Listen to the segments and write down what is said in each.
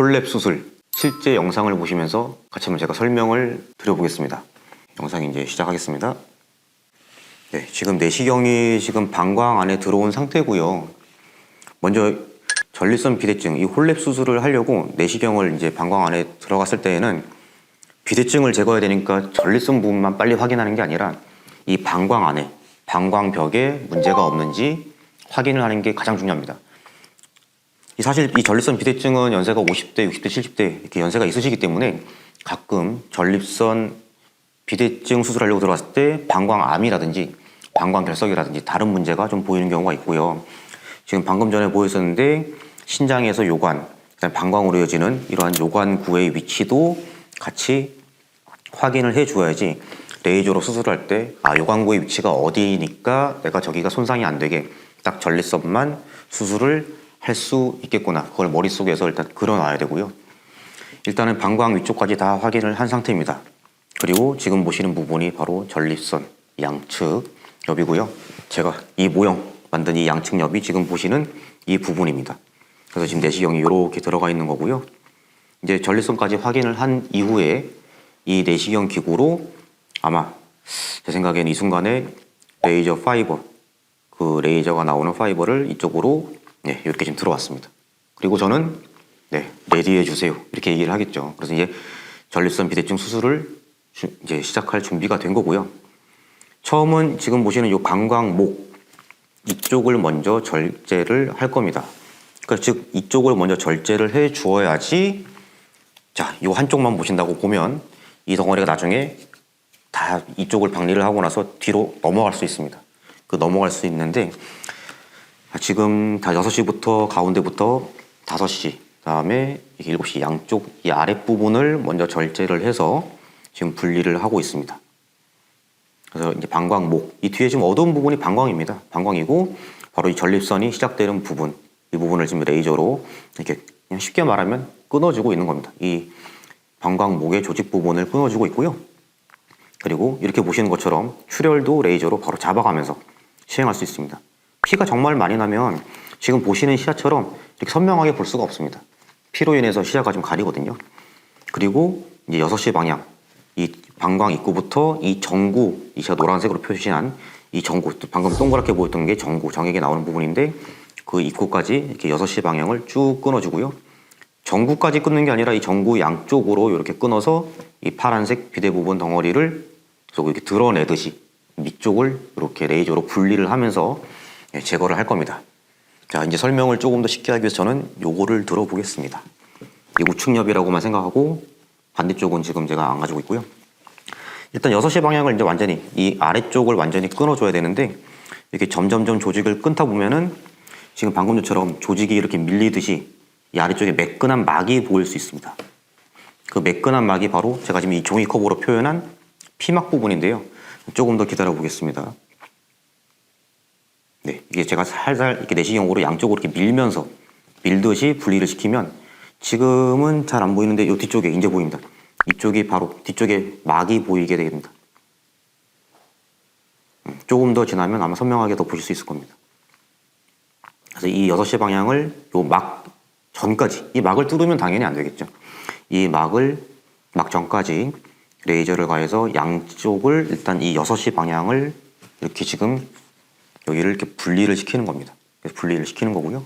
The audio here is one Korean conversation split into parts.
홀랩 수술 실제 영상을 보시면서 같이 한번 제가 설명을 드려보겠습니다. 영상 이제 시작하겠습니다. 네, 지금 내시경이 지금 방광 안에 들어온 상태고요. 먼저 전립선 비대증, 이 홀랩 수술을 하려고 내시경을 이제 방광 안에 들어갔을 때에는 비대증을 제거해야 되니까 전립선 부분만 빨리 확인하는 게 아니라 이 방광 안에, 방광벽에 문제가 없는지 확인을 하는 게 가장 중요합니다. 사실 이 전립선 비대증은 연세가 50대, 60대, 70대 이렇게 연세가 있으시기 때문에 가끔 전립선 비대증 수술하려고 들어갔을 때 방광암이라든지 방광결석이라든지 다른 문제가 좀 보이는 경우가 있고요. 지금 방금 전에 보였었는데 신장에서 요관, 방광으로 이어지는 이러한 요관구의 위치도 같이 확인을 해 주어야지 레이저로 수술할 때 요관구의 위치가 어디니까 내가 저기가 손상이 안 되게 딱 전립선만 수술을 할 수 있겠구나. 그걸 머릿속에서 일단 그려놔야 되고요. 일단은 방광 위쪽까지 다 확인을 한 상태입니다. 그리고 지금 보시는 부분이 바로 전립선 양측 옆이고요. 제가 이 모형 만든 이 양측 옆이 지금 보시는 이 부분입니다. 그래서 지금 내시경이 이렇게 들어가 있는 거고요. 이제 전립선까지 확인을 한 이후에 이 내시경 기구로 아마 제 생각에는 이 순간에 레이저 파이버, 그 레이저가 나오는 파이버를 이쪽으로 이렇게 지금 들어왔습니다. 그리고 저는 레디해 주세요 이렇게 얘기를 하겠죠. 그래서 이제 전립선 비대증 수술을 이제 시작할 준비가 된 거고요. 처음은 지금 보시는 이 방광목 이쪽을 먼저 절제를 할 겁니다. 그러니까 즉 이쪽을 먼저 절제를 해 주어야지 자, 이 한쪽만 보신다고 보면 이 덩어리가 나중에 다 이쪽을 박리를 하고 나서 뒤로 넘어갈 수 있습니다. 그 넘어갈 수 있는데 지금 다 6시부터 가운데부터 5시 그다음에 7시 양쪽 이 아랫부분을 먼저 절제를 해서 지금 분리를 하고 있습니다. 그래서 이제 방광목 이 뒤에 지금 어두운 부분이 방광입니다. 방광이고 바로 이 전립선이 시작되는 부분 이 부분을 지금 레이저로 이렇게 그냥 쉽게 말하면 끊어주고 있는 겁니다. 이 방광목의 조직 부분을 끊어주고 있고요. 그리고 이렇게 보시는 것처럼 출혈도 레이저로 바로 잡아가면서 시행할 수 있습니다. 피가 정말 많이 나면 지금 보시는 시야처럼 이렇게 선명하게 볼 수가 없습니다. 피로 인해서 시야가 좀 가리거든요. 그리고 이제 6시 방향 이 방광 입구부터 이 정구, 이 제가 노란색으로 표시한 이 정구, 방금 동그랗게 보였던 게 정구, 정액이 나오는 부분인데 그 입구까지 이렇게 6시 방향을 쭉 끊어주고요. 정구까지 끊는 게 아니라 이 정구 양쪽으로 이렇게 끊어서 이 파란색 비대 부분 덩어리를 이렇게 드러내듯이 밑쪽을 이렇게 레이저로 분리를 하면서 제거를 할 겁니다. 자, 이제 설명을 조금 더 쉽게 하기 위해서 저는 요거를 들어보겠습니다. 이 우측옆이라고만 생각하고 반대쪽은 지금 제가 안 가지고 있고요. 일단 6시 방향을 이제 완전히 이 아래쪽을 완전히 끊어줘야 되는데 이렇게 점점점 조직을 끊다 보면은 지금 방금 전처럼 조직이 이렇게 밀리듯이 이 아래쪽에 매끈한 막이 보일 수 있습니다. 그 매끈한 막이 바로 제가 지금 이 종이컵으로 표현한 피막 부분인데요. 조금 더 기다려 보겠습니다. 네, 이게 제가 살살 이렇게 내시경으로 양쪽으로 이렇게 밀면서 밀듯이 분리를 시키면 지금은 잘 안 보이는데 이 뒤쪽에 이제 보입니다. 이쪽이 바로 뒤쪽에 막이 보이게 됩니다. 조금 더 지나면 아마 선명하게 더 보실 수 있을 겁니다. 그래서 이 6시 방향을 요 막 전까지 이 막을 뚫으면 당연히 안 되겠죠. 이 막을 막 전까지 레이저를 가해서 양쪽을 일단 이 6시 방향을 이렇게 지금 여기를 이렇게 분리를 시키는 겁니다. 그래서 분리를 시키는 거고요.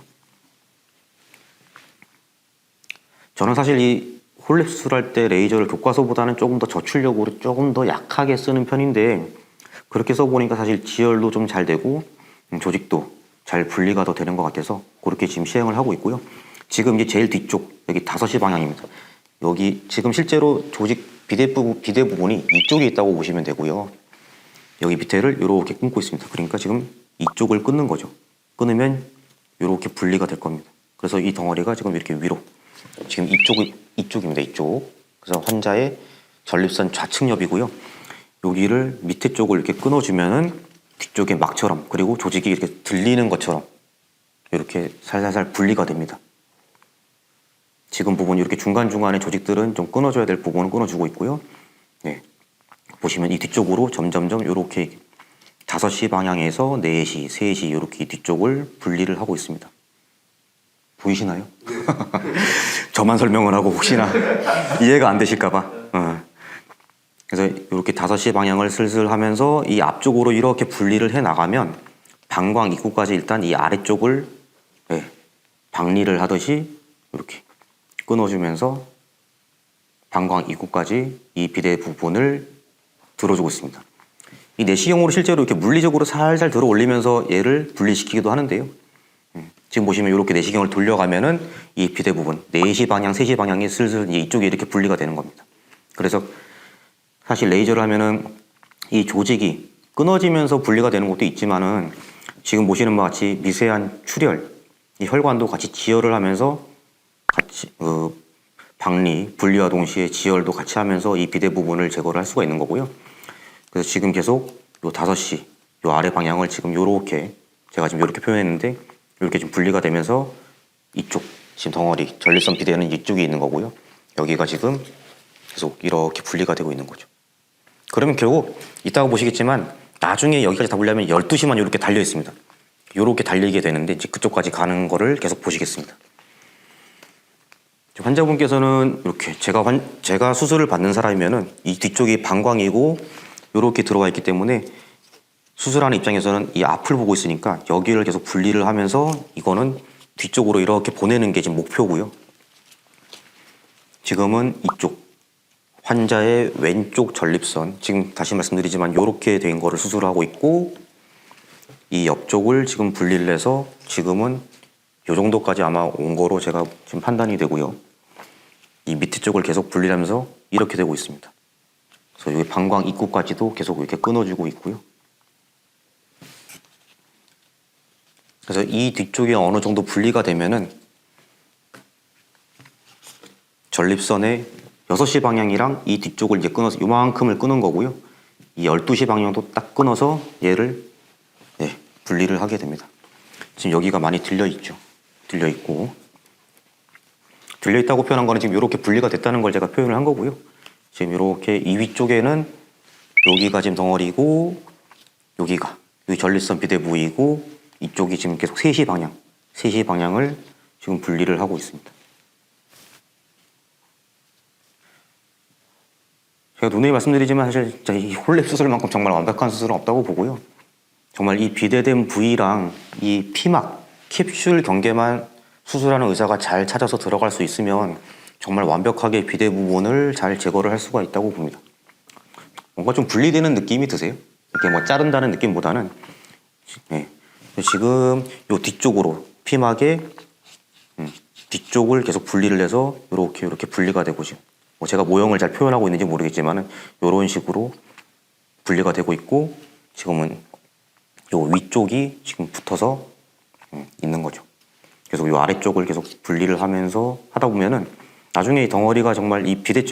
저는 사실 이 홀랩 수술할 때 레이저를 교과서보다는 조금 더 저출력으로 조금 더 약하게 쓰는 편인데 그렇게 써보니까 사실 지혈도 좀 잘 되고 조직도 잘 분리가 더 되는 것 같아서 그렇게 지금 시행을 하고 있고요. 지금 이제 제일 뒤쪽 여기 5시 방향입니다. 여기 지금 실제로 조직 비대 부분이 이쪽에 있다고 보시면 되고요. 여기 밑에를 이렇게 끊고 있습니다. 그러니까 지금 이쪽을 끊는 거죠. 끊으면 이렇게 분리가 될 겁니다. 그래서 이 덩어리가 지금 이렇게 위로 지금 이쪽입니다. 이쪽. 그래서 환자의 전립선 좌측 옆이고요. 여기를 밑에 쪽을 이렇게 끊어주면은 뒤쪽에 막처럼 그리고 조직이 이렇게 들리는 것처럼 이렇게 살살살 분리가 됩니다. 지금 부분 이렇게 중간중간의 조직들은 좀 끊어줘야 될 부분은 끊어주고 있고요. 네. 보시면 이 뒤쪽으로 점점점 이렇게 5시 방향에서 4시, 3시 이렇게 뒤쪽을 분리를 하고 있습니다. 보이시나요? 저만 설명을 하고 혹시나 이해가 안 되실까봐. 그래서 이렇게 5시 방향을 슬슬 하면서 이 앞쪽으로 이렇게 분리를 해 나가면 방광 입구까지 일단 이 아래쪽을 박리를 하듯이 이렇게 끊어주면서 방광 입구까지 이 비대 부분을 들어주고 있습니다. 이 내시경으로 실제로 이렇게 물리적으로 살살 들어 올리면서 얘를 분리시키기도 하는데요. 지금 보시면 이렇게 내시경을 돌려가면은 이 비대 부분, 4시 방향, 3시 방향이 슬슬 이쪽에 이렇게 분리가 되는 겁니다. 그래서 사실 레이저를 하면은 이 조직이 끊어지면서 분리가 되는 것도 있지만은 지금 보시는 바와 같이 미세한 출혈, 이 혈관도 같이 지혈을 하면서 같이 박리, 분리와 동시에 지혈도 같이 하면서 이 비대 부분을 제거를 할 수가 있는 거고요. 그래서 지금 계속 요 5시, 요 아래 방향을 지금 요렇게 제가 지금 요렇게 표현했는데 이렇게 좀 분리가 되면서 이쪽 지금 덩어리 전립선 비대는 이쪽에 있는 거고요. 여기가 지금 계속 이렇게 분리가 되고 있는 거죠. 그러면 결국 이따가 보시겠지만 나중에 여기까지 다 분리하면 12시만 이렇게 달려 있습니다. 이렇게 달리게 되는데 이제 그쪽까지 가는 거를 계속 보시겠습니다. 환자분께서는 이렇게 제가 수술을 받는 사람이면은 이 뒤쪽이 방광이고 이렇게 들어가 있기 때문에 수술하는 입장에서는 이 앞을 보고 있으니까 여기를 계속 분리를 하면서 이거는 뒤쪽으로 이렇게 보내는 게 지금 목표고요. 지금은 이쪽 환자의 왼쪽 전립선, 지금 다시 말씀드리지만 이렇게 된 거를 수술하고 있고 이 옆쪽을 지금 분리를 해서 지금은 이 정도까지 아마 온 거로 제가 지금 판단이 되고요. 이 밑에 쪽을 계속 분리를 하면서 이렇게 되고 있습니다. 그래서 여기 방광 입구까지도 계속 이렇게 끊어주고 있고요. 그래서 이 뒤쪽이 어느 정도 분리가 되면은 전립선의 6시 방향이랑 이 뒤쪽을 이제 끊어서 요만큼을 끊은 거고요. 이 12시 방향도 딱 끊어서 얘를 분리를 하게 됩니다. 지금 여기가 많이 들려 있죠. 들려 있고 들려 있다고 표현한 거는 지금 이렇게 분리가 됐다는 걸 제가 표현을 한 거고요. 지금 이렇게 이 위쪽에는 여기가 지금 덩어리고 여기가 여기 전립선 비대 부위이고 이쪽이 지금 계속 3시 방향을 지금 분리를 하고 있습니다. 제가 누누이 말씀드리지만 사실 이 홀랩 수술만큼 정말 완벽한 수술은 없다고 보고요. 정말 이 비대된 부위랑 이 피막, 캡슐 경계만 수술하는 의사가 잘 찾아서 들어갈 수 있으면 정말 완벽하게 비대 부분을 잘 제거를 할 수가 있다고 봅니다. 뭔가 좀 분리되는 느낌이 드세요? 이렇게 뭐 자른다는 느낌보다는 지금 요 뒤쪽으로 피막의 뒤쪽을 계속 분리를 해서 이렇게 분리가 되고 지금 제가 모형을 잘 표현하고 있는지 모르겠지만은 이런 식으로 분리가 되고 있고 지금은 요 위쪽이 지금 붙어서 있는 거죠. 계속 요 아래쪽을 계속 분리를 하면서 하다 보면은 나중에 이 덩어리가 정말 이 비대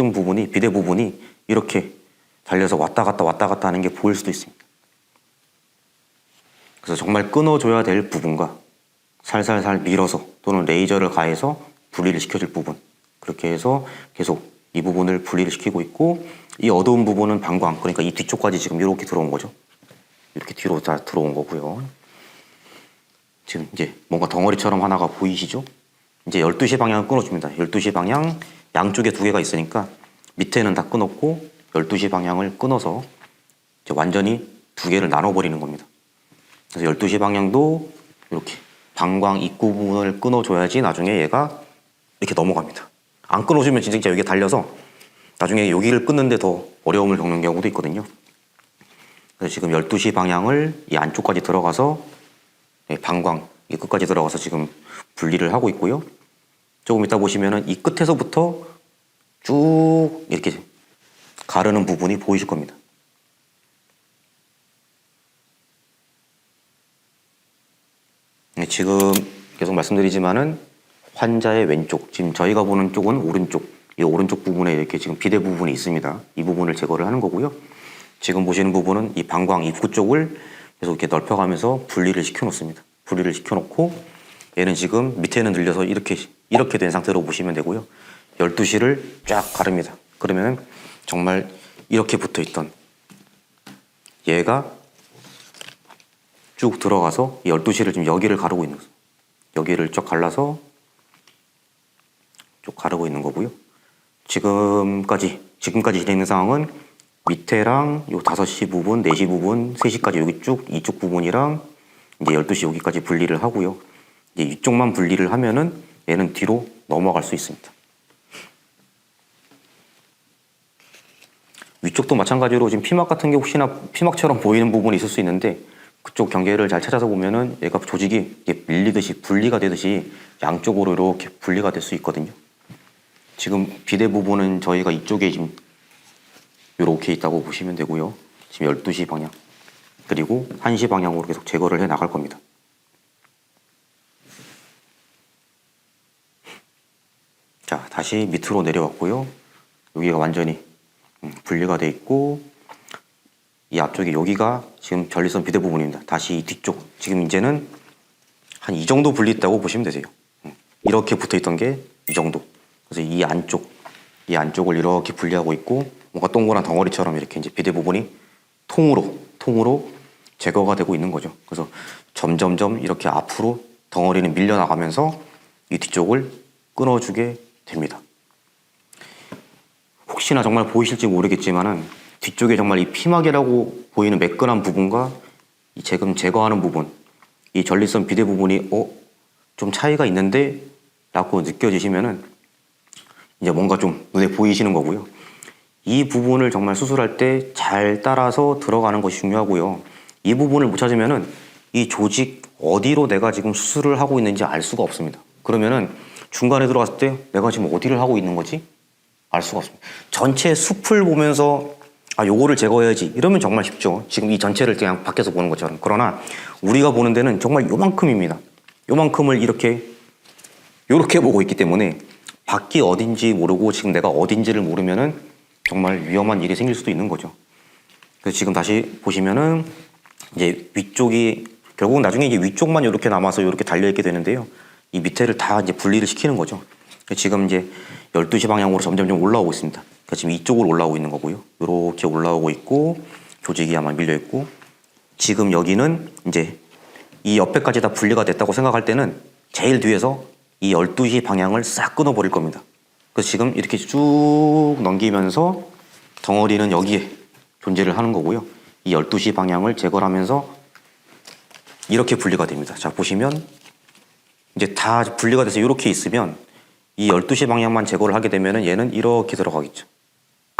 부분이 이렇게 달려서 왔다 갔다 하는 게 보일 수도 있습니다. 그래서 정말 끊어줘야 될 부분과 살살살 밀어서 또는 레이저를 가해서 분리를 시켜줄 부분 그렇게 해서 계속 이 부분을 분리를 시키고 있고 이 어두운 부분은 방광 그러니까 이 뒤쪽까지 지금 이렇게 들어온 거죠. 이렇게 뒤로 다 들어온 거고요. 지금 이제 뭔가 덩어리처럼 하나가 보이시죠? 이제 12시 방향을 끊어줍니다. 12시 방향 양쪽에 2개가 있으니까 밑에는 다 끊었고 12시 방향을 끊어서 이제 완전히 2개를 나눠버리는 겁니다. 그래서 12시 방향도 이렇게 방광 입구 부분을 끊어줘야지 나중에 얘가 이렇게 넘어갑니다. 안 끊어주면 진짜 여기에 달려서 나중에 여기를 끊는데 더 어려움을 겪는 경우도 있거든요. 그래서 지금 12시 방향을 이 안쪽까지 들어가서 방광 이 끝까지 들어가서 지금 분리를 하고 있고요. 조금 이따 보시면은 이 끝에서부터 쭉 이렇게 가르는 부분이 보이실 겁니다. 지금 계속 말씀드리지만은 환자의 왼쪽, 지금 저희가 보는 쪽은 오른쪽, 이 오른쪽 부분에 이렇게 지금 비대 부분이 있습니다. 이 부분을 제거를 하는 거고요. 지금 보시는 부분은 이 방광 입구 쪽을 계속 이렇게 넓혀가면서 분리를 시켜놓습니다. 분리를 시켜놓고 얘는 지금 밑에는 늘려서 이렇게 된 상태로 보시면 되고요. 12시를 쫙 가릅니다. 그러면은 정말 이렇게 붙어있던 얘가 쭉 들어가서 이 12시를 지금 여기를 가르고 있는 거예요. 여기를 쫙 갈라서 쭉 가르고 있는 거고요. 지금까지 진행된 상황은 밑에랑 요 5시 부분, 4시 부분, 3시까지 여기 쭉 이쪽 부분이랑 이제 12시 여기까지 분리를 하고요. 이제 이쪽만 분리를 하면은 얘는 뒤로 넘어갈 수 있습니다. 위쪽도 마찬가지로 지금 피막 같은 게 혹시나 피막처럼 보이는 부분이 있을 수 있는데 그쪽 경계를 잘 찾아서 보면은 얘가 조직이 이게 밀리듯이 분리가 되듯이 양쪽으로 이렇게 분리가 될 수 있거든요. 지금 비대 부분은 저희가 이쪽에 지금 이렇게 있다고 보시면 되고요. 지금 12시 방향 그리고 1시 방향으로 계속 제거를 해 나갈 겁니다. 자, 다시 밑으로 내려왔고요. 여기가 완전히 분리가 돼 있고 이 앞쪽에 여기가 지금 전리선 비대 부분입니다. 다시 이 뒤쪽 지금 이제는 한 이 정도 분리했다고 보시면 되세요. 이렇게 붙어 있던 게 이 정도. 그래서 이 안쪽을 이렇게 분리하고 있고 뭔가 동그란 덩어리처럼 이렇게 이제 비대 부분이 통으로 제거가 되고 있는 거죠. 그래서 점점점 이렇게 앞으로 덩어리는 밀려나가면서 이 뒤쪽을 끊어주게 됩니다. 혹시나 정말 보이실지 모르겠지만은 뒤쪽에 정말 이 피막이라고 보이는 매끈한 부분과 이 지금 제거하는 부분, 이 전리선 비대 부분이 좀 차이가 있는데 라고 느껴지시면은 이제 뭔가 좀 눈에 보이시는 거고요. 이 부분을 정말 수술할 때 잘 따라서 들어가는 것이 중요하고요. 이 부분을 못 찾으면은 이 조직 어디로 내가 지금 수술을 하고 있는지 알 수가 없습니다. 그러면은 중간에 들어갔을 때 내가 지금 어디를 하고 있는 거지? 알 수가 없습니다. 전체 숲을 보면서 요거를 제거해야지 이러면 정말 쉽죠. 지금 이 전체를 그냥 밖에서 보는 것처럼. 그러나 우리가 보는 데는 정말 요만큼입니다. 요만큼을 이렇게 보고 있기 때문에 밖이 어딘지 모르고 지금 내가 어딘지를 모르면은 정말 위험한 일이 생길 수도 있는 거죠. 그래서 지금 다시 보시면은 이제 위쪽이 결국은 나중에 이제 위쪽만 이렇게 남아서 이렇게 달려 있게 되는데요. 이 밑에를 다 이제 분리를 시키는 거죠. 지금 이제 12시 방향으로 점점점 올라오고 있습니다. 그러니까 지금 이쪽으로 올라오고 있는 거고요. 이렇게 올라오고 있고 조직이 아마 밀려 있고 지금 여기는 이제 이 옆에까지 다 분리가 됐다고 생각할 때는 제일 뒤에서 이 12시 방향을 싹 끊어버릴 겁니다. 그래서 지금 이렇게 쭉 넘기면서 덩어리는 여기에 존재를 하는 거고요. 이 12시 방향을 제거를 하면서 이렇게 분리가 됩니다. 자, 보시면 이제 다 분리가 돼서 이렇게 있으면 이 12시 방향만 제거를 하게 되면 얘는 이렇게 들어가겠죠.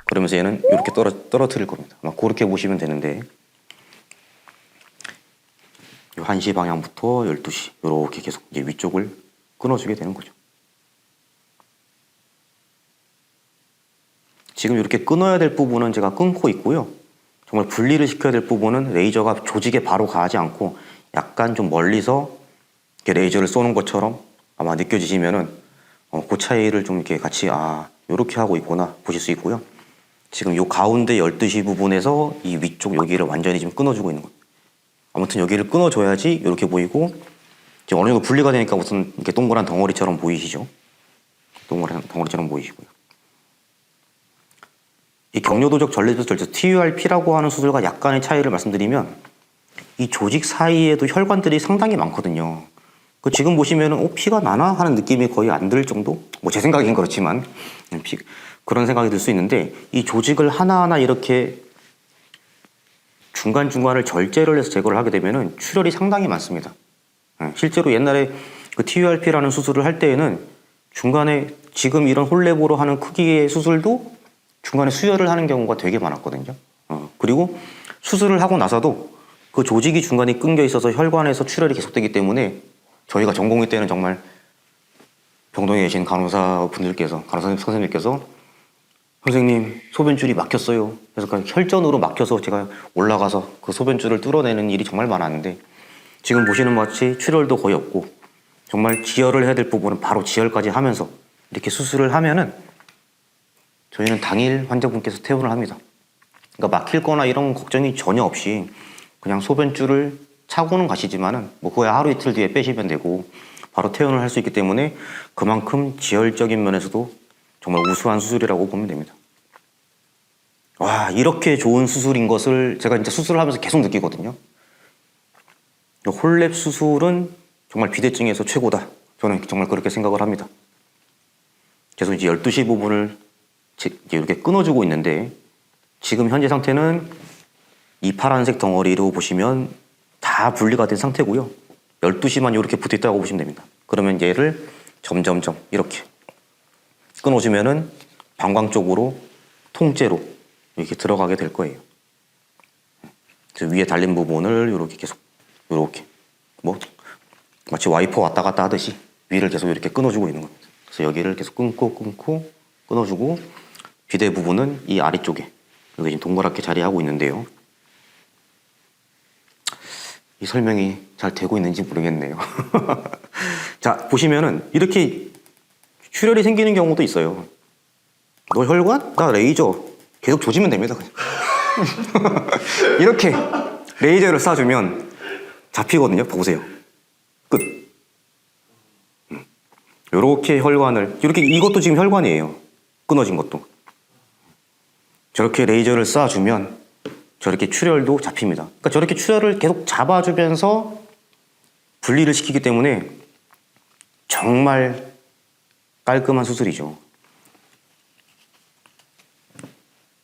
그러면서 얘는 이렇게 떨어뜨릴 겁니다. 아마 그렇게 보시면 되는데 이 1시 방향부터 12시 이렇게 계속 이제 위쪽을 끊어주게 되는 거죠. 지금 이렇게 끊어야 될 부분은 제가 끊고 있고요. 정말 분리를 시켜야 될 부분은 레이저가 조직에 바로 가지 않고 약간 좀 멀리서 이렇게 레이저를 쏘는 것처럼 아마 느껴지시면은 그 차이를 좀 이렇게 같이 이렇게 하고 있구나 보실 수 있고요. 지금 요 가운데 12시 부분에서 이 위쪽 여기를 완전히 지금 끊어주고 있는 거예요. 아무튼 여기를 끊어줘야지 이렇게 보이고 지금 어느 정도 분리가 되니까 무슨 이렇게 동그란 덩어리처럼 보이시죠? 동그란 덩어리처럼 보이시고요. 이 경료도적 전립선 절제 TURP라고 하는 수술과 약간의 차이를 말씀드리면 이 조직 사이에도 혈관들이 상당히 많거든요. 그 지금 보시면은 피가 나나 하는 느낌이 거의 안 들 정도? 뭐 제 생각엔 그렇지만 그런 생각이 들 수 있는데 이 조직을 하나하나 이렇게 중간중간을 절제를 해서 제거를 하게 되면은 출혈이 상당히 많습니다. 실제로 옛날에 그 TURP라는 수술을 할 때에는 중간에 지금 이런 홀레보로 하는 크기의 수술도 중간에 수혈을 하는 경우가 되게 많았거든요. 그리고 수술을 하고 나서도 그 조직이 중간에 끊겨 있어서 혈관에서 출혈이 계속되기 때문에 저희가 전공의 때는 정말 병동에 계신 간호사 선생님께서 선생님 소변줄이 막혔어요. 그래서 혈전으로 막혀서 제가 올라가서 그 소변줄을 뚫어내는 일이 정말 많았는데 지금 보시는 것 같이 출혈도 거의 없고 정말 지혈을 해야 될 부분은 바로 지혈까지 하면서 이렇게 수술을 하면은 저희는 당일 환자분께서 퇴원을 합니다. 그러니까 막힐 거나 이런 걱정이 전혀 없이 그냥 소변줄을 차고는 가시지만은 뭐 그거야 하루 이틀 뒤에 빼시면 되고 바로 퇴원을 할 수 있기 때문에 그만큼 지혈적인 면에서도 정말 우수한 수술이라고 보면 됩니다. 와, 이렇게 좋은 수술인 것을 제가 진짜 수술을 하면서 계속 느끼거든요. 홀랩 수술은 정말 비대증에서 최고다. 저는 정말 그렇게 생각을 합니다. 계속 이제 12시 부분을 이제 이렇게 끊어주고 있는데 지금 현재 상태는 이 파란색 덩어리로 보시면 다 분리가 된 상태고요. 12시만 이렇게 붙어 있다고 보시면 됩니다. 그러면 얘를 점점점 이렇게 끊어주면은 방광 쪽으로 통째로 이렇게 들어가게 될 거예요. 그래서 위에 달린 부분을 이렇게 계속 이렇게 뭐 마치 와이퍼 왔다 갔다 하듯이 위를 계속 이렇게 끊어주고 있는 겁니다. 그래서 여기를 계속 끊고 끊어주고 비대 부분은 이 아래쪽에 여기 지금 동그랗게 자리하고 있는데요. 이 설명이 잘 되고 있는지 모르겠네요. 자, 보시면은 이렇게 출혈이 생기는 경우도 있어요. 너 혈관? 나 레이저. 계속 조지면 됩니다. 이렇게 레이저를 쏴주면 잡히거든요. 보세요. 끝. 이렇게 혈관을, 이렇게 이것도 지금 혈관이에요. 끊어진 것도. 저렇게 레이저를 쏴주면 저렇게 출혈도 잡힙니다. 그러니까 저렇게 출혈을 계속 잡아주면서 분리를 시키기 때문에 정말 깔끔한 수술이죠.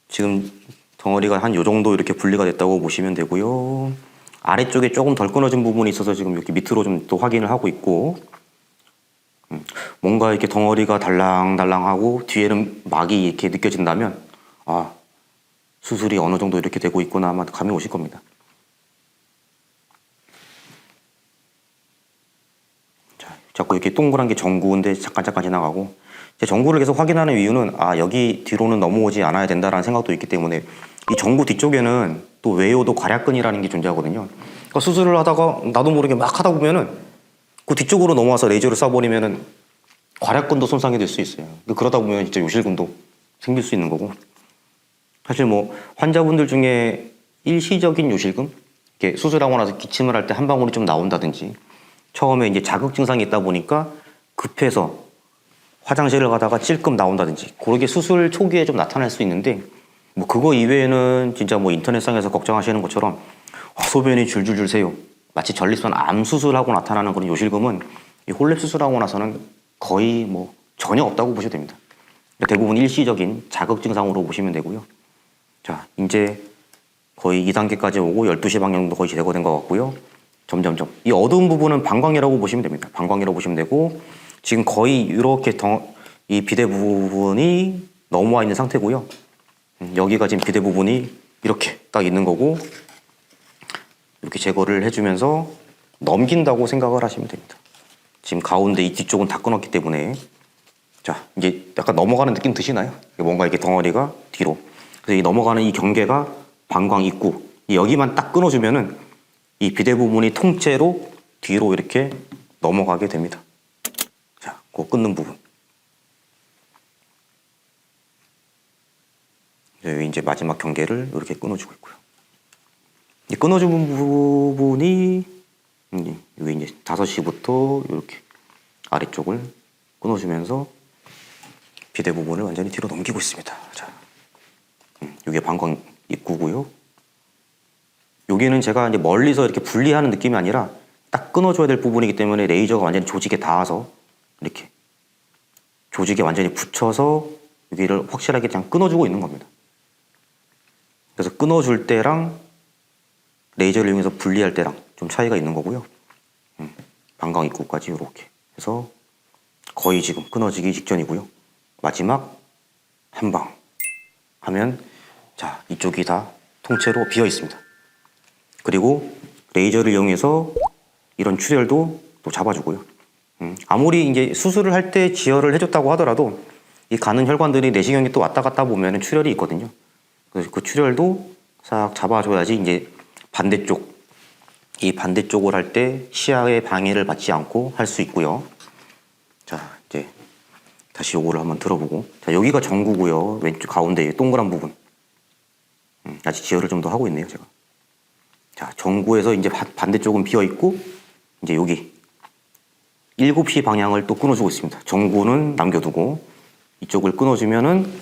지금 덩어리가 한 요 정도 이렇게 분리가 됐다고 보시면 되고요. 아래쪽에 조금 덜 끊어진 부분이 있어서 지금 이렇게 밑으로 좀 또 확인을 하고 있고, 뭔가 이렇게 덩어리가 달랑달랑하고 뒤에는 막이 이렇게 느껴진다면 아, 수술이 어느 정도 이렇게 되고 있구나 아마 감이 오실 겁니다. 자, 자꾸 이렇게 동그란 게 정구인데 잠깐 지나가고, 제 정구를 계속 확인하는 이유는 아, 여기 뒤로는 넘어오지 않아야 된다라는 생각도 있기 때문에 이 정구 뒤쪽에는 또 외요도 괄약근이라는 게 존재하거든요. 그러니까 수술을 하다가 나도 모르게 막 하다 보면은 그 뒤쪽으로 넘어와서 레이저를 쏴버리면은 괄약근도 손상이 될 수 있어요. 그러다 보면 진짜 요실금도 생길 수 있는 거고. 사실 뭐 환자분들 중에 일시적인 요실금, 이렇게 수술하고 나서 기침을 할 때 한 방울이 좀 나온다든지, 처음에 이제 자극 증상이 있다 보니까 급해서 화장실을 가다가 찔끔 나온다든지, 그렇게 수술 초기에 좀 나타날 수 있는데, 뭐 그거 이외에는 진짜 뭐 인터넷상에서 걱정하시는 것처럼 소변이 줄줄줄 새요, 마치 전립선 암 수술하고 나타나는 그런 요실금은 이 홀랩 수술하고 나서는 거의 뭐 전혀 없다고 보셔도 됩니다. 대부분 일시적인 자극 증상으로 보시면 되고요. 자, 이제 거의 2단계까지 오고 12시 방향도 거의 제거된 것 같고요. 점점점. 이 어두운 부분은 방광이라고 보시면 됩니다. 방광이라고 보시면 되고, 지금 거의 이렇게 이 비대 부분이 넘어와 있는 상태고요. 여기가 지금 비대 부분이 이렇게 딱 있는 거고, 이렇게 제거를 해주면서 넘긴다고 생각을 하시면 됩니다. 지금 가운데 이 뒤쪽은 다 끊었기 때문에. 자, 이제 약간 넘어가는 느낌 드시나요? 뭔가 이렇게 덩어리가 뒤로. 그래서 이 넘어가는 이 경계가 방광 입구. 여기만 딱 끊어주면은 이 비대 부분이 통째로 뒤로 이렇게 넘어가게 됩니다. 자, 그 끊는 부분. 여기 이제 마지막 경계를 이렇게 끊어주고 있고요. 이 끊어준 부분이 여기 이제 5시부터 이렇게 아래쪽을 끊어주면서 비대 부분을 완전히 뒤로 넘기고 있습니다. 자, 이게 방광 입구고요. 여기는 제가 이제 멀리서 이렇게 분리하는 느낌이 아니라 딱 끊어줘야 될 부분이기 때문에 레이저가 완전히 조직에 닿아서 이렇게 조직에 완전히 붙여서 여기를 확실하게 그냥 끊어주고 있는 겁니다. 그래서 끊어줄 때랑 레이저를 이용해서 분리할 때랑 좀 차이가 있는 거고요. 방광 입구까지 이렇게 해서 거의 지금 끊어지기 직전이고요. 마지막 한 방 하면 자, 이쪽이 다 통째로 비어 있습니다. 그리고 레이저를 이용해서 이런 출혈도 또 잡아주고요. 아무리 이제 수술을 할 때 지혈을 해줬다고 하더라도 이 가는 혈관들이 내시경이 또 왔다 갔다 보면 출혈이 있거든요. 그래서 그 출혈도 싹 잡아줘야지 이제 반대쪽, 이 반대쪽을 할 때 시야의 방해를 받지 않고 할 수 있고요. 자, 이제 다시 요거를 한번 들어보고. 자, 여기가 정구고요. 왼쪽 가운데 동그란 부분. 아직 지혈을 좀 더 하고 있네요, 제가. 자, 정구에서 이제 반대쪽은 비어 있고, 이제 여기 7시 방향을 또 끊어주고 있습니다. 정구는 남겨두고, 이쪽을 끊어주면은,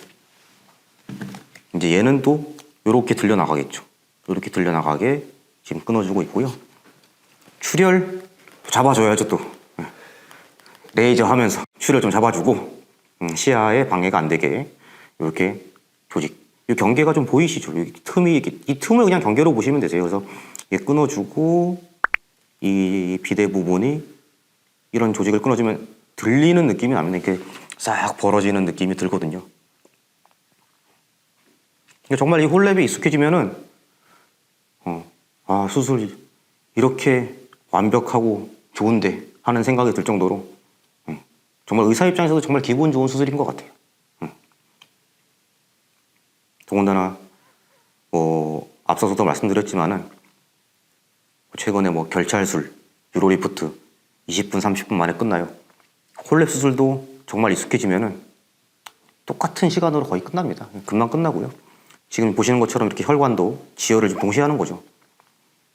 이제 얘는 또 이렇게 들려나가겠죠. 이렇게 들려나가게 지금 끊어주고 있고요. 출혈 잡아줘야죠, 또. 레이저 하면서 출혈 좀 잡아주고, 시야에 방해가 안 되게 이렇게 조직. 이 경계가 좀 보이시죠? 이 틈이 이 틈을 그냥 경계로 보시면 되세요. 그래서 끊어주고 이 비대 부분이 이런 조직을 끊어주면 들리는 느낌이 납니다. 이렇게 싹 벌어지는 느낌이 들거든요. 그러니까 정말 이 홀랩에 익숙해지면은 수술이 이렇게 완벽하고 좋은데 하는 생각이 들 정도로 정말 의사 입장에서도 정말 기분 좋은 수술인 것 같아요. 더군다나 앞서서도 말씀드렸지만은 최근에 결찰술, 유로리프트 20분, 30분 만에 끝나요. 홀랩 수술도 정말 익숙해지면은 똑같은 시간으로 거의 끝납니다. 금방 끝나고요. 지금 보시는 것처럼 이렇게 혈관도 지혈을 동시에 하는 거죠.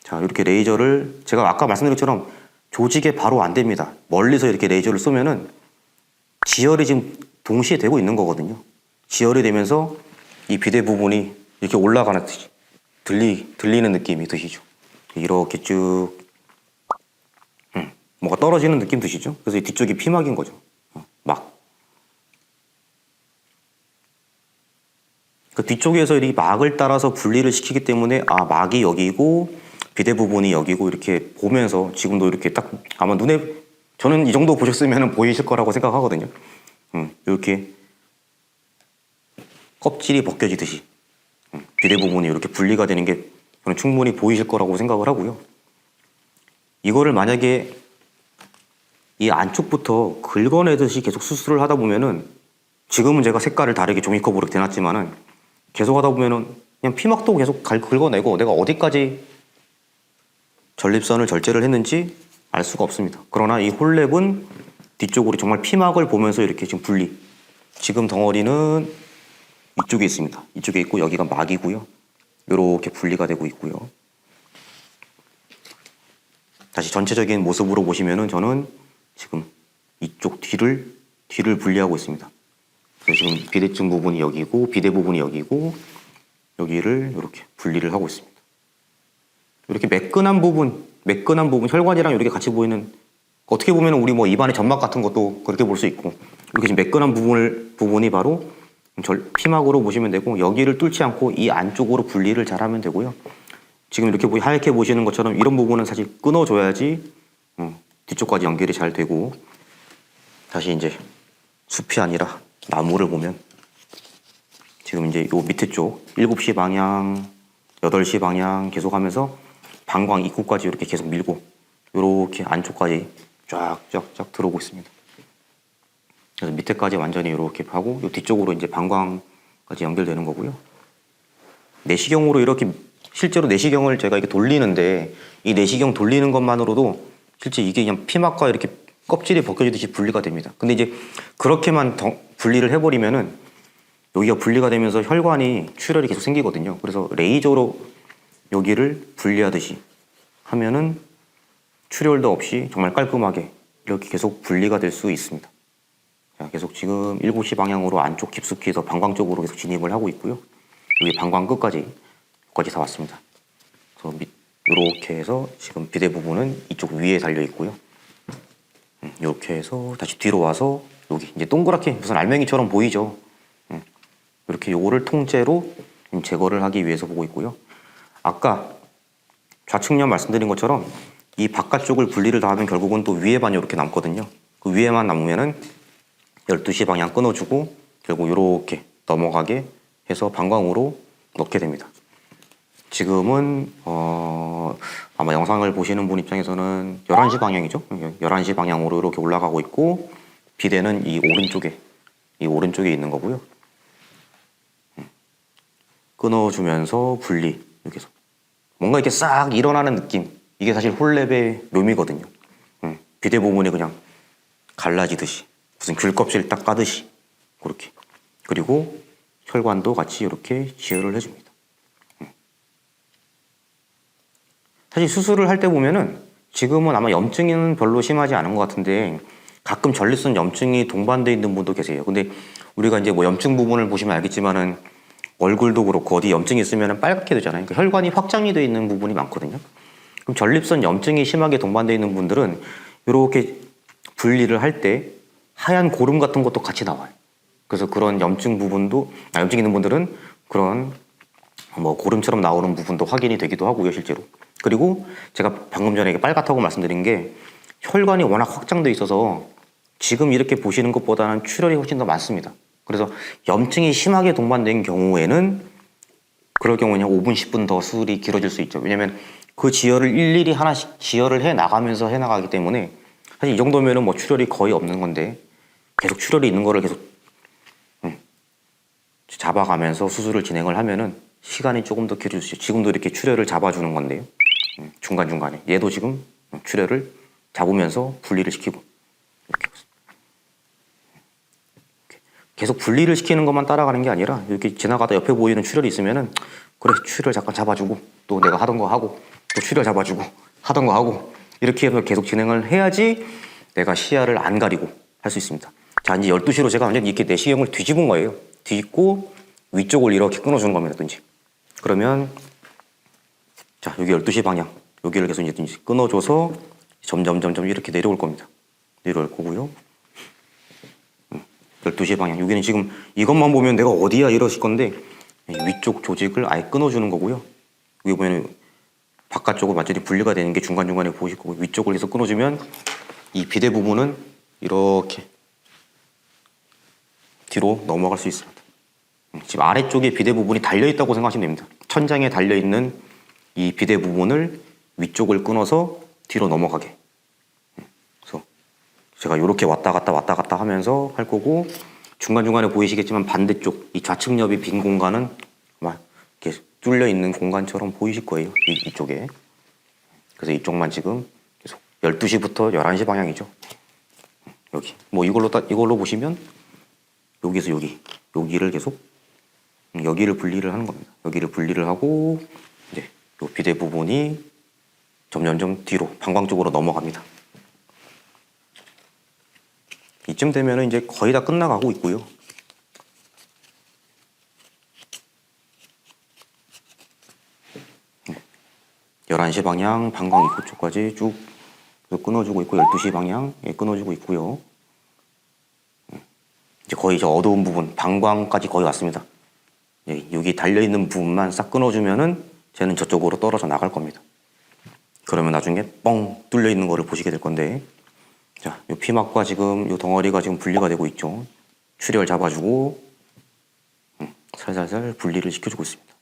자, 이렇게 레이저를 제가 아까 말씀드린 것처럼 조직에 바로 안 됩니다. 멀리서 이렇게 레이저를 쏘면은 지혈이 지금 동시에 되고 있는 거거든요. 지혈이 되면서 이 비대 부분이 이렇게 올라가는 듯이 들리는 느낌이 드시죠. 이렇게 쭉 뭐가 떨어지는 느낌 드시죠? 그래서 이 뒤쪽이 피막인 거죠. 막. 그 뒤쪽에서 이 막을 따라서 분리를 시키기 때문에 막이 여기고 비대 부분이 여기고 이렇게 보면서 지금도 이렇게 딱 아마 눈에 저는 이 정도 보셨으면 보이실 거라고 생각하거든요. 이렇게 껍질이 벗겨지듯이 비대 부분이 이렇게 분리가 되는 게 저는 충분히 보이실 거라고 생각을 하고요. 이거를 만약에 이 안쪽부터 긁어내듯이 계속 수술을 하다 보면은 지금은 제가 색깔을 다르게 종이컵으로 대놨지만은 계속 하다 보면은 그냥 피막도 계속 긁어내고 내가 어디까지 전립선을 절제를 했는지 알 수가 없습니다. 그러나 이 홀랩은 뒤쪽으로 정말 피막을 보면서 이렇게 지금 분리. 지금 덩어리는 이쪽에 있습니다. 이쪽에 있고 여기가 막이고요. 이렇게 분리가 되고 있고요. 다시 전체적인 모습으로 보시면은 저는 지금 이쪽 뒤를 분리하고 있습니다. 그래서 지금 비대증 부분이 여기고 비대 부분이 여기고 여기를 이렇게 분리를 하고 있습니다. 이렇게 매끈한 부분 혈관이랑 이렇게 같이 보이는 어떻게 보면 우리 입안의 점막 같은 것도 그렇게 볼 수 있고 이렇게 지금 매끈한 부분이 바로 피막으로 보시면 되고 여기를 뚫지 않고 이 안쪽으로 분리를 잘 하면 되고요. 지금 이렇게 하얗게 보시는 것처럼 이런 부분은 사실 끊어줘야지 뒤쪽까지 연결이 잘 되고 다시 이제 숲이 아니라 나무를 보면 지금 이제 요 밑에 쪽 7시 방향, 8시 방향 계속 하면서 방광 입구까지 이렇게 계속 밀고 이렇게 안쪽까지 쫙쫙쫙 들어오고 있습니다. 그래서 밑에까지 완전히 이렇게 하고 요 뒤쪽으로 이제 방광까지 연결되는 거고요. 내시경으로 이렇게 실제로 내시경을 제가 이렇게 돌리는데 이 내시경 돌리는 것만으로도 실제 이게 그냥 피막과 이렇게 껍질이 벗겨지듯이 분리가 됩니다. 근데 이제 그렇게만 분리를 해버리면은 여기가 분리가 되면서 혈관이 출혈이 계속 생기거든요. 그래서 레이저로 여기를 분리하듯이 하면은 출혈도 없이 정말 깔끔하게 이렇게 계속 분리가 될 수 있습니다. 자, 계속 지금 7시 방향으로 안쪽 깊숙이 해서 방광 쪽으로 계속 진입을 하고 있고요. 여기 방광 끝까지 여기까지 다 왔습니다. 그래서 이렇게 해서 지금 비대 부분은 이쪽 위에 달려 있고요. 이렇게 해서 다시 뒤로 와서 여기 이제 동그랗게 무슨 알맹이처럼 보이죠. 이렇게 요거를 통째로 제거를 하기 위해서 보고 있고요. 아까 좌측면 말씀드린 것처럼 이 바깥쪽을 분리를 다 하면 결국은 또 위에만 이렇게 남거든요. 그 위에만 남으면은 12시 방향 끊어주고 결국 이렇게 넘어가게 해서 방광으로 넣게 됩니다. 지금은 아마 영상을 보시는 분 입장에서는 11시 방향이죠. 11시 방향으로 이렇게 올라가고 있고 비대는 이 오른쪽에 있는 거고요. 끊어주면서 분리 이렇게 해서 뭔가 이렇게 싹 일어나는 느낌. 이게 사실 홀랩의 묘미거든요. 비대 부분이 그냥 갈라지듯이 무슨 귤껍질 딱 까듯이 그렇게. 그리고 혈관도 같이 이렇게 지혈을 해줍니다. 사실 수술을 할 때 보면은 지금은 아마 염증은 별로 심하지 않은 것 같은데 가끔 전립선 염증이 동반되어 있는 분도 계세요. 근데 우리가 이제 염증 부분을 보시면 알겠지만은 얼굴도 그렇고 어디 염증이 있으면 빨갛게 되잖아요. 그러니까 혈관이 확장이 되어 있는 부분이 많거든요. 그럼 전립선 염증이 심하게 동반되어 있는 분들은 이렇게 분리를 할 때 하얀 고름 같은 것도 같이 나와요. 그래서 그런 염증 부분도, 염증 있는 분들은 그런 뭐 고름처럼 나오는 부분도 확인이 되기도 하고요, 실제로. 그리고 제가 방금 전에 빨갛다고 말씀드린 게 혈관이 워낙 확장돼 있어서 지금 이렇게 보시는 것보다는 출혈이 훨씬 더 많습니다. 그래서 염증이 심하게 동반된 경우에는 그럴 경우는 5분, 10분 더 수술이 길어질 수 있죠. 왜냐면 그 지혈을 일일이 하나씩 지혈을 해 나가면서 해 나가기 때문에 사실 이 정도면은 뭐 출혈이 거의 없는 건데 계속 출혈이 있는 거를 계속 잡아가면서 수술을 진행을 하면은 시간이 조금 더 길어질 수 있죠. 지금도 이렇게 출혈을 잡아주는 건데요. 중간중간에. 얘도 지금 출혈을 잡으면서 분리를 시키고 이렇게 계속 분리를 시키는 것만 따라가는 게 아니라 이렇게 지나가다 옆에 보이는 출혈이 있으면은 그래, 출혈 잠깐 잡아주고 또 내가 하던 거 하고 또 출혈 잡아주고 하던 거 하고 이렇게 해서 계속 진행을 해야지 내가 시야를 안 가리고 할 수 있습니다. 자, 이제 12시로 제가 완전히 이렇게 내시경을 뒤집은 거예요. 뒤집고 위쪽을 이렇게 끊어주는 겁니다. 든지. 그러면 자, 여기 12시 방향 여기를 계속 이제 끊어줘서 점점 이렇게 내려올 겁니다. 내려올 거고요. 12시 방향. 여기는 지금 이것만 보면 내가 어디야 이러실 건데 위쪽 조직을 아예 끊어주는 거고요. 여기 보면 바깥쪽으로 완전히 분리가 되는 게 중간중간에 보이실 거고 위쪽을 해서 끊어주면 이 비대 부분은 이렇게 뒤로 넘어갈 수 있습니다. 지금 아래쪽에 비대 부분이 달려있다고 생각하시면 됩니다. 천장에 달려있는 이 비대 부분을 위쪽을 끊어서 뒤로 넘어가게. 그래서 제가 이렇게 왔다 갔다 하면서 할 거고 중간중간에 보이시겠지만 반대쪽 이 좌측옆이 빈 공간은 아마 이렇게 뚫려 있는 공간처럼 보이실 거예요. 이쪽에. 그래서 이쪽만 지금 계속 12시부터 11시 방향이죠. 여기. 뭐 이걸로 보시면 여기서 여기를 계속 여기를 분리를 하는 겁니다. 여기를 분리를 하고 이제 요 비대 부분이 점점 뒤로 방광 쪽으로 넘어갑니다. 이쯤 되면 이제 거의 다 끝나가고 있고요. 네. 11시 방향 방광 입구 쪽까지 쭉 끊어주고 있고 12시 방향 끊어주고 있고요. 이제 거의 저 어두운 부분 방광까지 거의 왔습니다. 여기 달려있는 부분만 싹 끊어주면은 쟤는 저쪽으로 떨어져 나갈 겁니다. 그러면 나중에 뻥 뚫려 있는 거를 보시게 될 건데 자, 요 피막과 지금 요 덩어리가 지금 분리가 되고 있죠. 출혈 잡아주고 살살살 분리를 시켜주고 있습니다.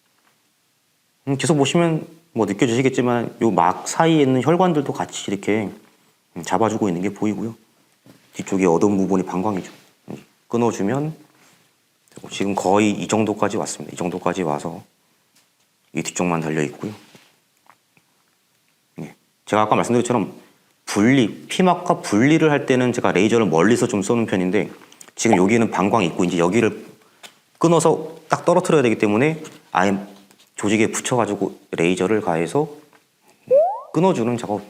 계속 보시면 뭐 느껴지시겠지만 요 막 사이에 있는 혈관들도 같이 이렇게 잡아주고 있는 게 보이고요. 뒤쪽에 어두운 부분이 방광이죠. 끊어주면 지금 거의 이 정도까지 왔습니다. 이 정도까지 와서 이 뒤쪽만 달려 있고요. 제가 아까 말씀드린 것처럼 피막과 분리를 할 때는 제가 레이저를 멀리서 좀 쏘는 편인데 지금 여기는 방광이 있고 이제 여기를 끊어서 딱 떨어뜨려야 되기 때문에 아예 조직에 붙여가지고 레이저를 가해서 끊어주는 작업.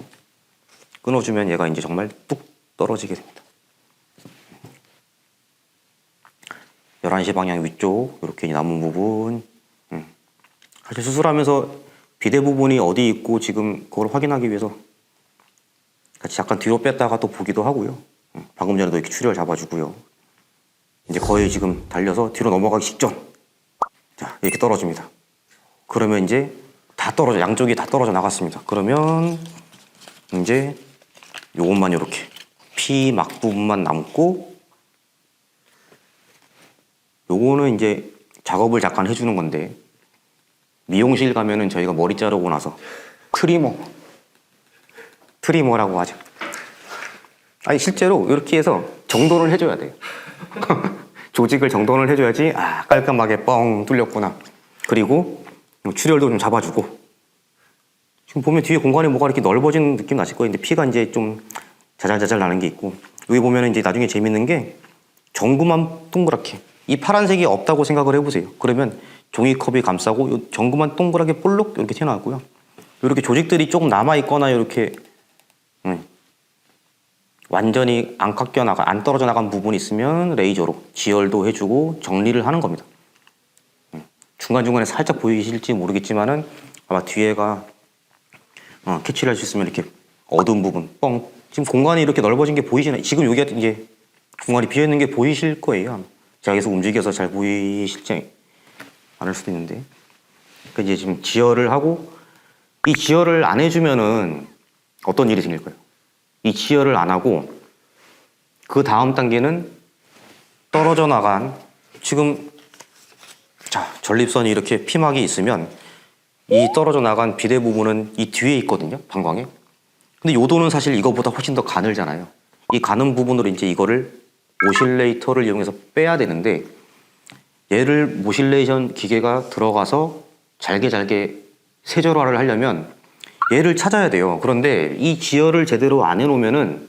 끊어주면 얘가 이제 정말 뚝 떨어지게 됩니다. 11시 방향 위쪽 이렇게 남은 부분 사실 수술하면서 비대 부분이 어디 있고 지금 그걸 확인하기 위해서 같이 잠깐 뒤로 뺐다가 또 보기도 하고요. 방금 전에도 이렇게 출혈 잡아주고요. 이제 거의 지금 달려서 뒤로 넘어가기 직전. 자, 이렇게 떨어집니다. 그러면 이제 양쪽이 다 떨어져 나갔습니다. 그러면 이제 요것만 이렇게 피막 부분만 남고 요거는 이제 작업을 잠깐 해주는 건데 미용실 가면은 저희가 머리 자르고 나서 트리머라고 하죠. 아니 실제로 이렇게 해서 정돈을 해줘야 돼요. 조직을 정돈을 해줘야지 깔끔하게 뻥 뚫렸구나. 그리고 출혈도 좀 잡아주고 지금 보면 뒤에 공간이 뭐가 이렇게 넓어진 느낌 나실 거예요. 근데 피가 이제 좀 자잘자잘 나는 게 있고 여기 보면은 이제 나중에 재밌는 게 전구만 동그랗게 이 파란색이 없다고 생각을 해보세요. 그러면 종이컵이 감싸고 요 전구만 동그랗게 볼록 이렇게 튀어나왔고요. 이렇게 조직들이 조금 남아있거나 이렇게 완전히 안 떨어져 나간 부분이 있으면 레이저로 지혈도 해주고 정리를 하는 겁니다. 중간중간에 살짝 보이실지 모르겠지만은 아마 뒤에가 캐치를 할 수 있으면 이렇게 어두운 부분 지금 공간이 이렇게 넓어진 게 보이시나요? 지금 여기가 이제 공간이 비어있는 게 보이실 거예요. 제가 계속 움직여서 잘 보이실지 않을 수도 있는데. 그러니까 이제 지금 지혈을 하고, 이 지혈을 안 해주면은 어떤 일이 생길까요? 이 지혈을 안 하고 그 다음 단계는 떨어져 나간, 지금 자 전립선이 이렇게 피막이 있으면 이 떨어져 나간 비대 부분은 이 뒤에 있거든요, 방광에. 근데 요도는 사실 이거보다 훨씬 더 가늘잖아요. 이 가는 부분으로 이제 이거를 모실레이터를 이용해서 빼야 되는데, 얘를 모실레이션 기계가 들어가서 잘게 세절화를 하려면 얘를 찾아야 돼요. 그런데 이 지혈을 제대로 안 해놓으면은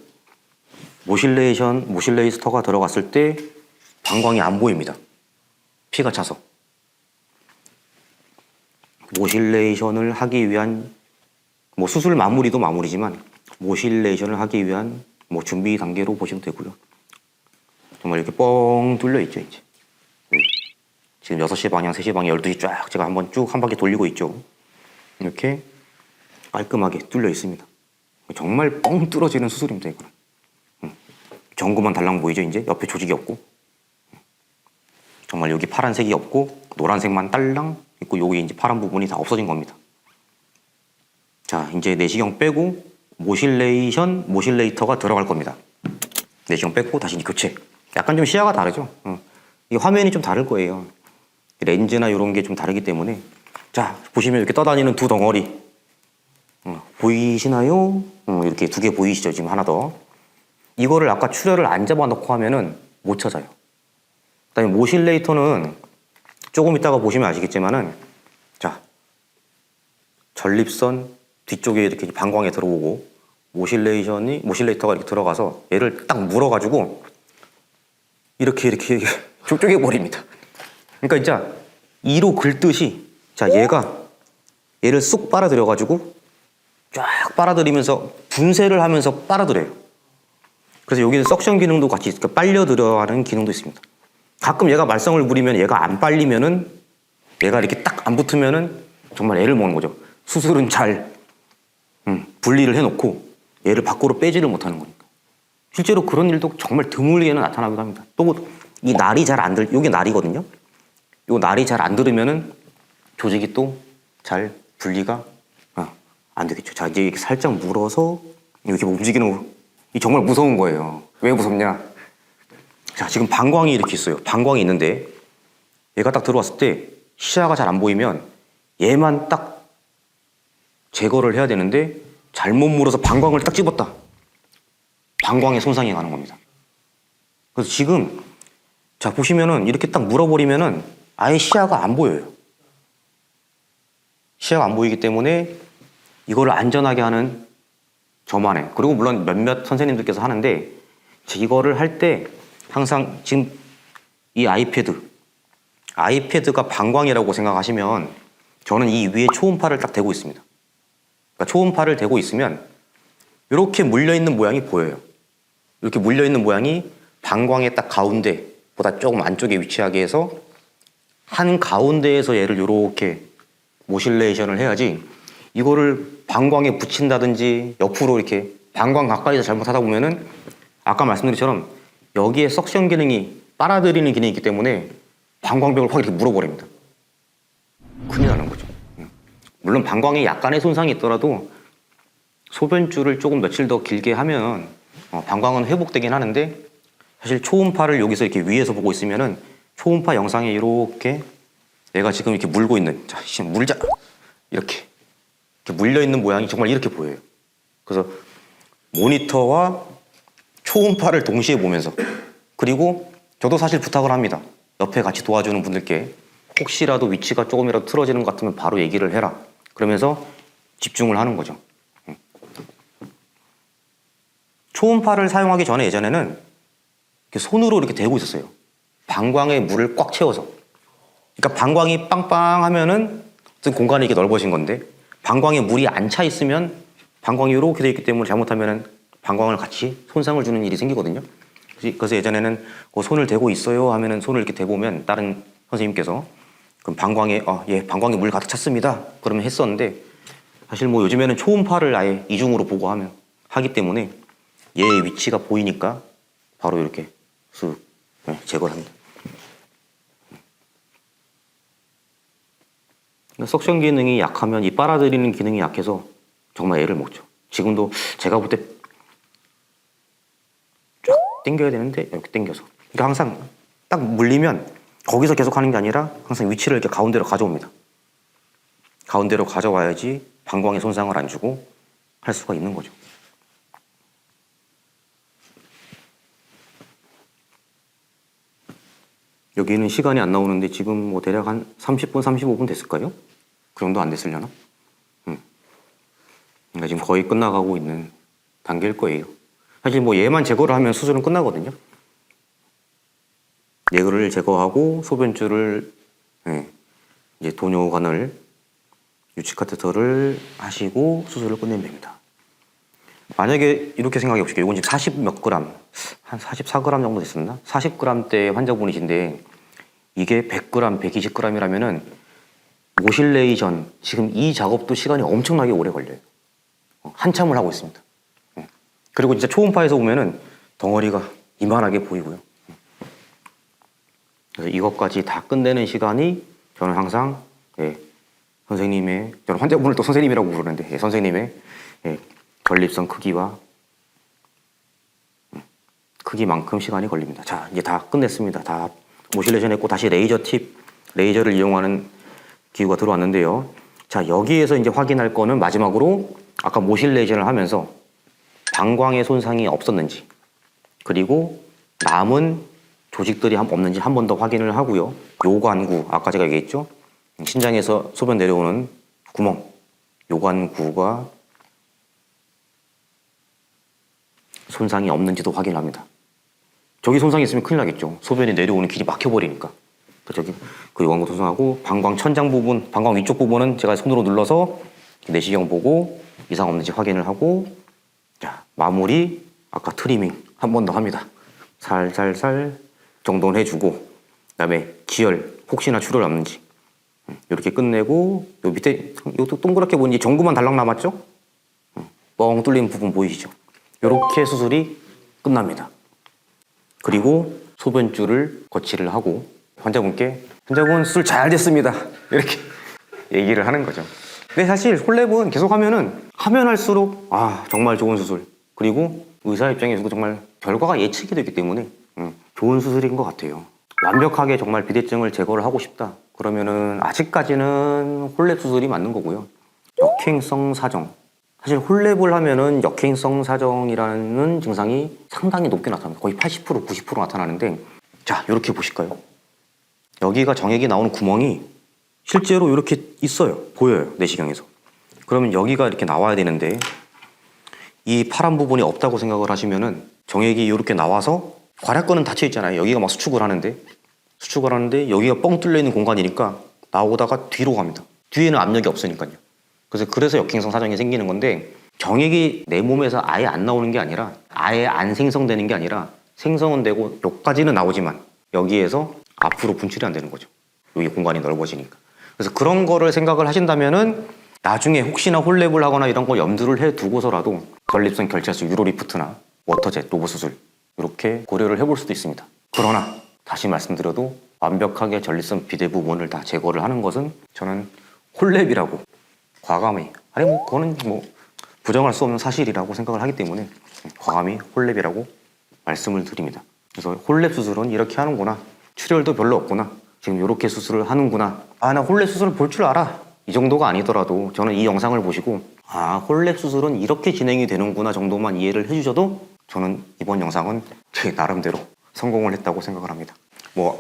모실레이터가 들어갔을 때 방광이 안 보입니다. 피가 차서. 모실레이션을 하기 위한 뭐 수술 마무리도 마무리지만 모실레이션을 하기 위한 뭐 준비 단계로 보시면 되고요. 정말 이렇게 뻥 뚫려 있죠, 이제. 지금 6시 방향, 3시 방향, 12시 쫙 제가 한번 쭉 한 바퀴 돌리고 있죠. 이렇게 깔끔하게 뚫려 있습니다. 정말 뻥 뚫어지는 수술입니다, 이거는. 전구만 달랑 보이죠, 이제? 옆에 조직이 없고. 정말 여기 파란색이 없고 노란색만 딸랑 있고 여기 이제 파란 부분이 다 없어진 겁니다. 자, 이제 내시경 빼고 모실레이터가 들어갈 겁니다. 내시경 빼고 다시 교체. 약간 좀 시야가 다르죠? 이 화면이 좀 다를 거예요. 렌즈나 이런 게 좀 다르기 때문에. 자, 보시면 이렇게 떠다니는 두 덩어리. 보이시나요? 이렇게 두 개 보이시죠? 지금 하나 더. 이거를 아까 출혈을 안 잡아놓고 하면은 못 찾아요. 그다음에 모실레이터는 조금 이따가 보시면 아시겠지만은, 자, 전립선 뒤쪽에 이렇게 방광에 들어오고 모실레이터가 이렇게 들어가서 얘를 딱 물어가지고 이렇게 쪼개 버립니다. 그러니까 진짜 이로 긁듯이, 자, 얘를 쑥 빨아들여가지고 쫙 빨아들이면서 분쇄를 하면서 빨아들여요. 그래서 여기는 석션 기능도 같이, 그러니까 빨려들어가는 기능도 있습니다. 가끔 얘가 말썽을 부리면, 얘가 안 빨리면은, 얘가 이렇게 딱 안 붙으면은 정말 애를 먹는 거죠. 수술은 잘 분리를 해놓고 얘를 밖으로 빼지를 못하는 거니까. 실제로 그런 일도 정말 드물게는 나타나기도 합니다. 또 이 날이 잘 안 여기 날이거든요. 이 날이 잘 안 들으면은 조직이 또 잘 분리가 안 되겠죠. 자, 이제 이렇게 살짝 물어서 이렇게 움직이는, 이 정말 무서운 거예요. 왜 무섭냐? 자, 지금 방광이 이렇게 있어요. 방광이 있는데 얘가 딱 들어왔을 때 시야가 잘 안 보이면 얘만 딱 제거를 해야 되는데 잘못 물어서 방광을 딱 집었다. 방광에 손상이 가는 겁니다. 그래서 지금 자, 보시면은 이렇게 딱 물어버리면은 아예 시야가 안 보여요. 시야가 안 보이기 때문에 이거를 안전하게 하는 저만의, 그리고 물론 몇몇 선생님들께서 하는데, 이거를 할 때 항상 지금 이 아이패드가 방광이라고 생각하시면, 저는 이 위에 초음파를 딱 대고 있습니다. 그러니까 초음파를 대고 있으면 이렇게 물려있는 모양이 보여요. 이렇게 물려있는 모양이 방광의 딱 가운데보다 조금 안쪽에 위치하게 해서 한 가운데에서 얘를 이렇게 모실레이션을 해야지, 이거를 방광에 붙인다든지 옆으로 이렇게 방광 가까이서 잘못하다 보면은 아까 말씀드린 것처럼 여기에 석션 기능이, 빨아들이는 기능이 있기 때문에 방광벽을 확 이렇게 물어버립니다. 큰일 나는 거죠. 물론 방광에 약간의 손상이 있더라도 소변줄을 조금 며칠 더 길게 하면 방광은 회복되긴 하는데, 사실 초음파를 여기서 이렇게 위에서 보고 있으면은 초음파 영상에 이렇게 얘가 지금 이렇게 물고 있는, 자, 지금 물자, 이렇게 물려있는 모양이 정말 이렇게 보여요. 그래서 모니터와 초음파를 동시에 보면서, 그리고 저도 사실 부탁을 합니다. 옆에 같이 도와주는 분들께 혹시라도 위치가 조금이라도 틀어지는 것 같으면 바로 얘기를 해라. 그러면서 집중을 하는 거죠. 초음파를 사용하기 전에 예전에는 이렇게 손으로 이렇게 대고 있었어요. 방광에 물을 꽉 채워서. 그러니까 방광이 빵빵하면은 공간이 이렇게 넓어진 건데, 방광에 물이 안 차 있으면 방광이 이렇게 돼 있기 때문에 잘못하면은 방광을 같이 손상을 주는 일이 생기거든요. 그래서 예전에는 손을 대고 있어요 하면은 손을 이렇게 대보면 다른 선생님께서 그럼 방광에 방광에 물 가득 찼습니다. 그러면 했었는데, 사실 뭐 요즘에는 초음파를 아예 이중으로 보고 하기 때문에 얘의 위치가 보이니까 바로 이렇게 쓱 제거를 합니다. 석션 기능이 약하면 이 빨아들이는 기능이 약해서 정말 애를 먹죠. 지금도 제가 볼 때 쫙 당겨야 되는데 이렇게 당겨서. 그러니까 항상 딱 물리면 거기서 계속 하는 게 아니라 항상 위치를 이렇게 가운데로 가져옵니다. 가운데로 가져와야지 방광에 손상을 안 주고 할 수가 있는 거죠. 여기는 시간이 안 나오는데 지금 뭐 대략 한 30분, 35분 됐을까요? 그 정도 안 됐으려나? 그러니까 지금 거의 끝나가고 있는 단계일 거예요. 사실 뭐 얘만 제거를 하면 수술은 끝나거든요. 얘를 제거하고 소변줄을 이제 도뇨관을 유치 카테터를 하시고 수술을 끝내면 됩니다. 만약에 이렇게 생각해 보실게요. 이건 지금 40 몇 그램, 한 44g 정도 됐었나? 40g대 환자분이신데 이게 100g, 120g이라면은 모실레이션, 지금 이 작업도 시간이 엄청나게 오래 걸려요. 한참을 하고 있습니다. 그리고 진짜 초음파에서 보면은 덩어리가 이만하게 보이고요. 그래서 이것까지 다 끝내는 시간이 저는 항상 선생님의, 저는 환자분을 또 선생님이라고 부르는데 선생님의 전립선 크기와 크기만큼 시간이 걸립니다. 자, 이제 다 끝냈습니다. 다 모실레이션 했고 다시 레이저를 이용하는 기구가 들어왔는데요. 자, 여기에서 이제 확인할 거는 마지막으로 아까 모실레이션을 하면서 방광의 손상이 없었는지, 그리고 남은 조직들이 없는지 한 번 더 확인을 하고요. 요관구, 아까 제가 얘기했죠? 신장에서 소변 내려오는 구멍, 요관구가 손상이 없는지도 확인합니다. 저기 손상이 있으면 큰일 나겠죠. 소변이 내려오는 길이 막혀버리니까. 저기 그 요관구 손상하고 방광 천장 부분, 방광 위쪽 부분은 제가 손으로 눌러서 내시경 보고 이상 없는지 확인을 하고, 자, 마무리 아까 트리밍 한 번 더 합니다. 살살살 정돈을 해주고, 그다음에 기혈 혹시나 출혈 없는지 이렇게 끝내고, 요 밑에 요것도 동그랗게 보니 전구만 달랑 남았죠? 뻥 뚫린 부분 보이시죠? 이렇게 수술이 끝납니다. 그리고 소변줄을 거치를 하고 환자분 수술 잘 됐습니다, 이렇게 얘기를 하는 거죠. 근데 사실 홀랩은 계속 하면 할수록 정말 좋은 수술, 그리고 의사 입장에서도 정말 결과가 예측이 되기 때문에 좋은 수술인 것 같아요. 완벽하게 정말 비대증을 제거를 하고 싶다 그러면은 아직까지는 홀랩 수술이 맞는 거고요. 역행성 사정, 사실 홀랩을 하면은 역행성 사정이라는 증상이 상당히 높게 나타납니다. 거의 80%, 90% 나타나는데, 자, 이렇게 보실까요? 여기가 정액이 나오는 구멍이 실제로 이렇게 있어요. 보여요, 내시경에서. 그러면 여기가 이렇게 나와야 되는데 이 파란 부분이 없다고 생각을 하시면은 정액이 이렇게 나와서 괄약근은 닫혀 있잖아요. 여기가 막 수축을 하는데 여기가 뻥 뚫려 있는 공간이니까 나오다가 뒤로 갑니다. 뒤에는 압력이 없으니까요. 그래서 역행성 사정이 생기는 건데, 정액이 내 몸에서 아예 안 나오는 게 아니라, 아예 안 생성되는 게 아니라 생성은 되고 여기까지는 나오지만 여기에서 앞으로 분출이 안 되는 거죠. 여기 공간이 넓어지니까. 그래서 그런 거를 생각을 하신다면은 나중에 혹시나 홀랩을 하거나 이런 거 염두를 해 두고서라도 전립선 결제수 유로리프트나 워터젯, 로봇 수술 이렇게 고려를 해볼 수도 있습니다. 그러나 다시 말씀드려도 완벽하게 전립선 비대 부분을 다 제거를 하는 것은 저는 홀랩이라고 과감히, 그거는 부정할 수 없는 사실이라고 생각을 하기 때문에 과감히 홀랩이라고 말씀을 드립니다. 그래서 홀랩 수술은 이렇게 하는구나, 출혈도 별로 없구나, 지금 이렇게 수술을 하는구나, 나 홀랩 수술을 볼 줄 알아, 이 정도가 아니더라도 저는 이 영상을 보시고 홀랩 수술은 이렇게 진행이 되는구나 정도만 이해를 해주셔도 저는 이번 영상은 제 나름대로 성공을 했다고 생각을 합니다.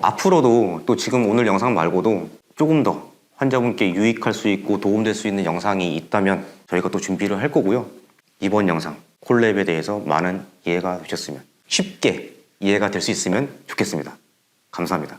앞으로도 또 지금 오늘 영상 말고도 조금 더 환자분께 유익할 수 있고 도움될 수 있는 영상이 있다면 저희가 또 준비를 할 거고요. 이번 영상 홀랩에 대해서 많은 이해가 되셨으면, 쉽게 이해가 될 수 있으면 좋겠습니다. 감사합니다.